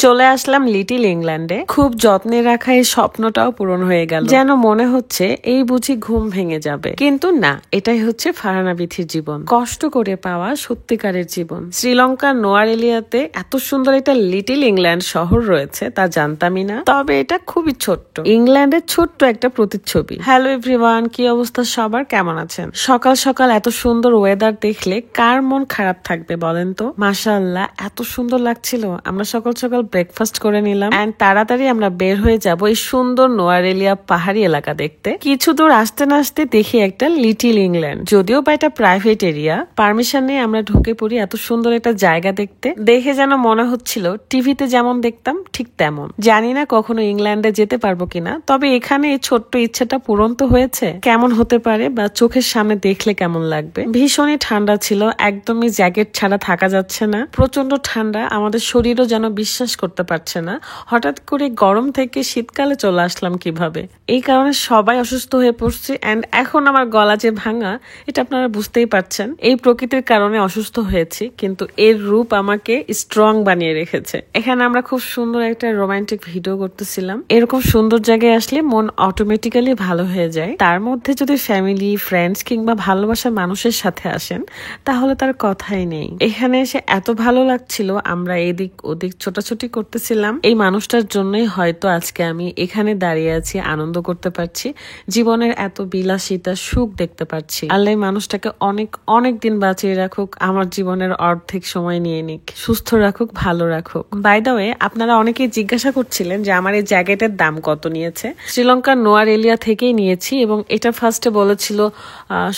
চলে আসলাম লিটল ইংল্যান্ডে। খুব যত্নে রাখা এই স্বপ্নটাও পূরণ হয়ে গেল। যেন মনে হচ্ছে এই বুঝি ঘুম ভেঙে যাবে, কিন্তু না, এটাই হচ্ছে ফারহানা বিথির জীবন, কষ্ট করে পাওয়া সত্যিকারের জীবন। শ্রীলঙ্কার নোয়ারেলিয়াতে এত সুন্দর একটা লিটল ইংল্যান্ড শহর রয়েছে তা জানতামই না। তবে এটা খুবই ছোট্ট, ইংল্যান্ডের ছোট্ট একটা প্রতিচ্ছবি। হ্যালো এভরিওয়ান, কি অবস্থা সবার, কেমন আছেন? সকাল সকাল এত সুন্দর ওয়েদার দেখলে কার মন খারাপ থাকবে বলেন তো? মাশাআল্লাহ, এত সুন্দর লাগছিল। আমরা সকাল সকাল ব্রেকফাস্ট করে নিলাম এন্ড তাড়াতাড়ি আমরা বের হয়ে যাব এই সুন্দর নোয়ারেলিয়া পাহাড়ি এলাকা দেখতে। কিছু দূর আসতে না আসতে দেখি একটা লিটল ইংল্যান্ড, যদিও বা এটা প্রাইভেট এরিয়া। পারমিশন নিয়ে আমরা ঢুকে পড়ি এত সুন্দর একটা জায়গা দেখতে। দেখে যেন মনে হচ্ছিল টিভিতে যেমন দেখতাম ঠিক তেমন। জানি না কখনো ইংল্যান্ডে যেতে পারবো কিনা, তবে এখানে এই ছোট্ট ইচ্ছাটা পূরণ তো হয়েছে। কেমন হতে পারে বা চোখের সামনে দেখলে কেমন লাগবে। ভীষণই ঠান্ডা ছিল, একদমই জ্যাকেট ছাড়া থাকা যাচ্ছে না। প্রচন্ড ঠান্ডা, আমাদের শরীরও যেন বিশ্বাস করতে পারছে না হঠাৎ করে গরম থেকে শীতকালে চলে আসলাম কিভাবে। এই কারণে সবাই অসুস্থ হয়ে পড়ছে এন্ড এখন আমার গলা যে ভাঙা, এটা আপনারা বুঝতেই পারছেন। এই প্রকৃতির কারণে অসুস্থ হয়েছি, কিন্তু এর রূপ আমাকে স্ট্রং বানিয়ে রেখেছে। এখানে আমরা খুব সুন্দর একটা রোমান্টিক ভিডিও করতেছিলাম। এরকম সুন্দর জায়গায় আসলে মন অটোমেটিক্যালি ভালো হয়ে যায়। তার মধ্যে যদি ফ্যামিলি, ফ্রেন্ডস কিংবা ভালোবাসার মানুষের সাথে আসেন তাহলে তার কথাই নেই। এখানে এসে এত ভালো লাগছিল, আমরা এদিক ওদিক ছোটাছুটি করতেছিলাম। এই মানুষটার জন্যই হয়তো আজকে আমি এখানে দাঁড়িয়ে আছি, আনন্দ করতে পারছি, জীবনের এত বিলাসিতা সুখ দেখতে পাচ্ছি। আল্লাহ মানুষটাকে অনেক অনেক দিন বাঁচিয়ে রাখুক, আমার জীবনের অর্ধেক সময় নিয়ে নিক, সুস্থ রাখুক, ভালো রাখুক। বাই দ্য ওয়ে, আপনারা অনেকেই জিজ্ঞাসা করছিলেন যে আমার এই জ্যাকেটের দাম কত নিয়েছে। শ্রীলঙ্কার নোয়ারেলিয়া থেকেই নিয়েছি এবং এটা ফার্স্টে বলেছিল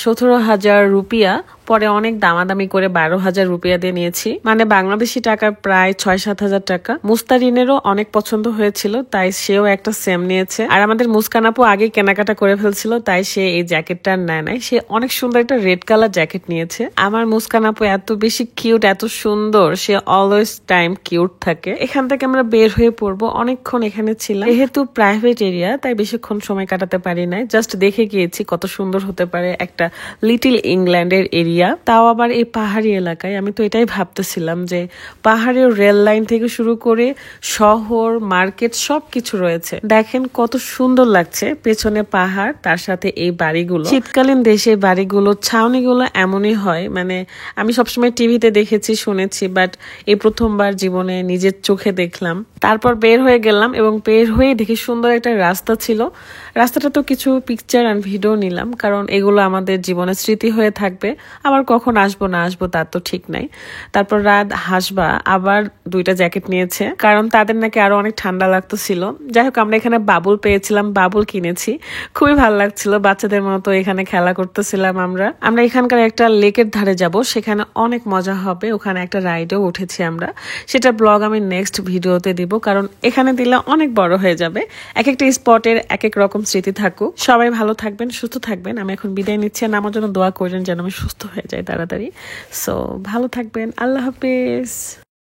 17,000 রুপিয়া, পরে অনেক দামাদামি করে 12,000 রুপিয়া দিয়ে নিয়েছি, মানে বাংলাদেশি টাকা প্রায় 6-7 হাজার টাকা। মুস্তারিনেরও অনেক পছন্দ হয়েছিল, তাই সেও একটা সেম নিয়েছে। আর আমাদের মুস্কান আপু আগে কেনাকাটা করে ফেলছিল, তাই সে এই জ্যাকেটটা নেয় নাই। সে অনেক সুন্দর একটা রেড কালার জ্যাকেট নিয়েছে। আমার মুস্কান আপু এত বেশি কিউট, এত সুন্দর, সে অলওয়েজ টাইম কিউট থাকে। এখান থেকে আমরা বের হয়ে পড়বো। অনেকক্ষণ এখানে ছিলাম, যেহেতু প্রাইভেট এরিয়া তাই বেশিক্ষণ সময় কাটাতে পারি নাই, জাস্ট দেখে গিয়েছি কত সুন্দর হতে পারে একটা লিটল ইংল্যান্ডের এরিয়া, তাও আবার এই পাহাড়ি এলাকায়। আমি তো এটাই ভাবতেছিলাম যে পাহাড়ের রেল লাইন থেকে শুরু করে শহর, মার্কেট সবকিছু রয়েছে। দেখেন কত সুন্দর লাগছে, পেছনে পাহাড়, তার সাথে এই বাড়িগুলো। শীতকালীন দেশে বাড়িগুলো, ছাউনিগুলো এমনই হয়, মানে আমি সবসময় টিভিতে দেখেছি, শুনেছি, বাট এই প্রথমবার জীবনে নিজের চোখে দেখলাম। তারপর বের হয়ে গেলাম এবং বের হয়ে দেখি সুন্দর একটা রাস্তা ছিল। রাস্তাটা তো কিছু পিকচার আর ভিডিও নিলাম, কারণ এগুলো আমাদের জীবনের স্মৃতি হয়ে থাকবে। আবার কখন আসবো না আসবো তার তো ঠিক নাই। তারপর রাত হাসবা আবার 2টা জ্যাকেট নিয়েছে, কারণ তাদের নাকি আরো অনেক ঠান্ডা লাগতেছিল। যাই হোক, আমরা এখানে বাবুল পেয়েছিলাম, বাবুল কিনেছি, খুবই ভালো লাগছিল, বাচ্চাদের মতো এখানে খেলা করতেছিলাম। আমরা এখানকার একটা লেকের ধারে যাব, সেখানে অনেক মজা হবে। ওখানে একটা রাইডেও উঠেছি আমরা, সেটা ব্লগ আমি নেক্সট ভিডিওতে দিব, কারণ এখানে দিলে অনেক বড় হয়ে যাবে। এক একটা স্পটের এক এক রকম স্মৃতি থাকুক। সবাই ভালো থাকবেন, সুস্থ থাকবেন। আমি এখন বিদায় নিচ্ছি, আর আমার জন্য দোয়া করবেন যেন আমি সুস্থ হয়ে যাই তাড়াতাড়ি। সো ভালো থাকবেন, আল্লাহ হাফেজ।